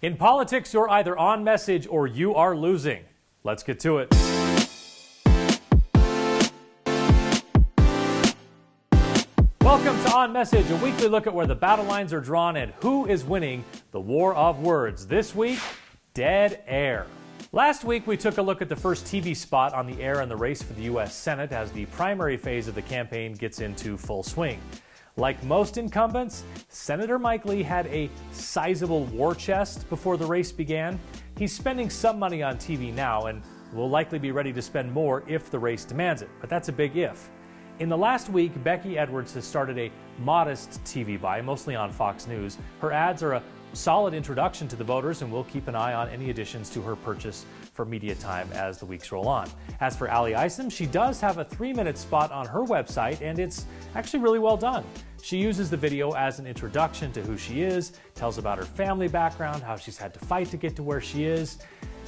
In politics, you're either on message or you are losing. Let's get to it. Welcome to On Message, a weekly look at where the battle lines are drawn and who is winning the war of words. This week, dead air. Last week, we took a look at the first TV spot on the air in the race for the U.S. Senate as the primary phase of the campaign gets into full swing. Like most incumbents, Senator Mike Lee had a sizable war chest before the race began. He's spending some money on TV now and will likely be ready to spend more if the race demands it, but that's a big if. In the last week, Becky Edwards has started a modest TV buy, mostly on Fox News. Her ads are a solid introduction to the voters, and we'll keep an eye on any additions to her purchase for media time as the weeks roll on. As for Isom, she does have a 3-minute spot on her website, and it's actually really well done. She uses the video as an introduction to who she is, tells about her family background, how she's had to fight to get to where she is,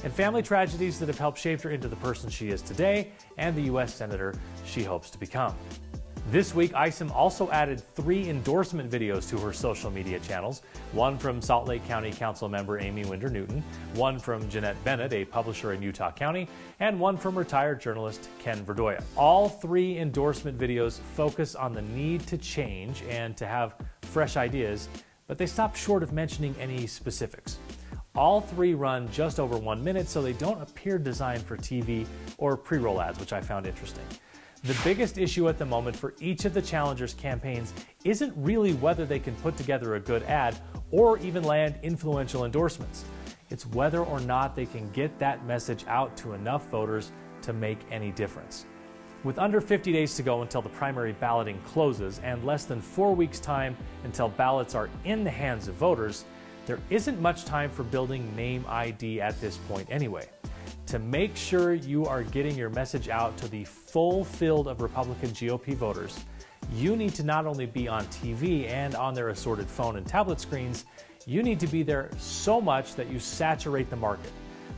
and family tragedies that have helped shape her into the person she is today and the U.S. Senator she hopes to become. This week, Isom also added 3 endorsement videos to her social media channels, one from Salt Lake County Council member Amy Winder-Newton, one from Jeanette Bennett, a publisher in Utah County, and one from retired journalist Ken Verdoya. All 3 endorsement videos focus on the need to change and to have fresh ideas, but they stop short of mentioning any specifics. All 3 run just over 1 minute, so they don't appear designed for TV or pre-roll ads, which I found interesting. The biggest issue at the moment for each of the challengers' campaigns isn't really whether they can put together a good ad or even land influential endorsements. It's whether or not they can get that message out to enough voters to make any difference. With under 50 days to go until the primary balloting closes and less than 4 weeks' time until ballots are in the hands of voters, there isn't much time for building name ID at this point anyway. To make sure you are getting your message out to the full field of Republican GOP voters, you need to not only be on TV and on their assorted phone and tablet screens, you need to be there so much that you saturate the market.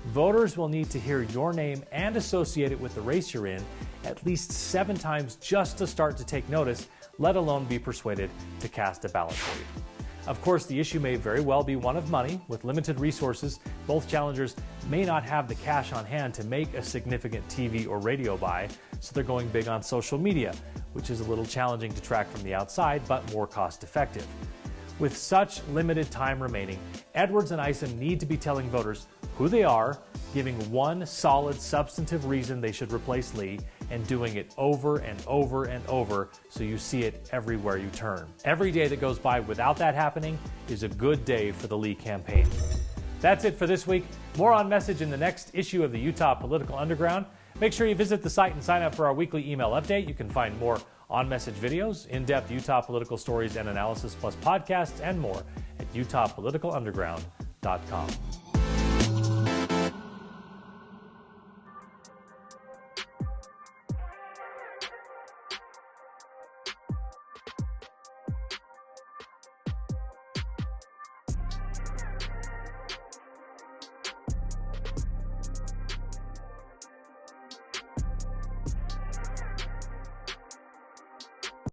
Voters will need to hear your name and associate it with the race you're in at least 7 times just to start to take notice, let alone be persuaded to cast a ballot for you. Of course, the issue may very well be one of money. With limited resources, both challengers may not have the cash on hand to make a significant TV or radio buy, so they're going big on social media, which is a little challenging to track from the outside, but more cost-effective. With such limited time remaining, Edwards and Isom need to be telling voters who they are, giving one solid substantive reason they should replace Lee, and doing it over and over and over so you see it everywhere you turn. Every day that goes by without that happening is a good day for the Lee campaign. That's it for this week. More On Message in the next issue of the Utah Political Underground. Make sure you visit the site and sign up for our weekly email update. You can find more On Message videos, in-depth Utah political stories and analysis, plus podcasts and more at utahpoliticalunderground.com.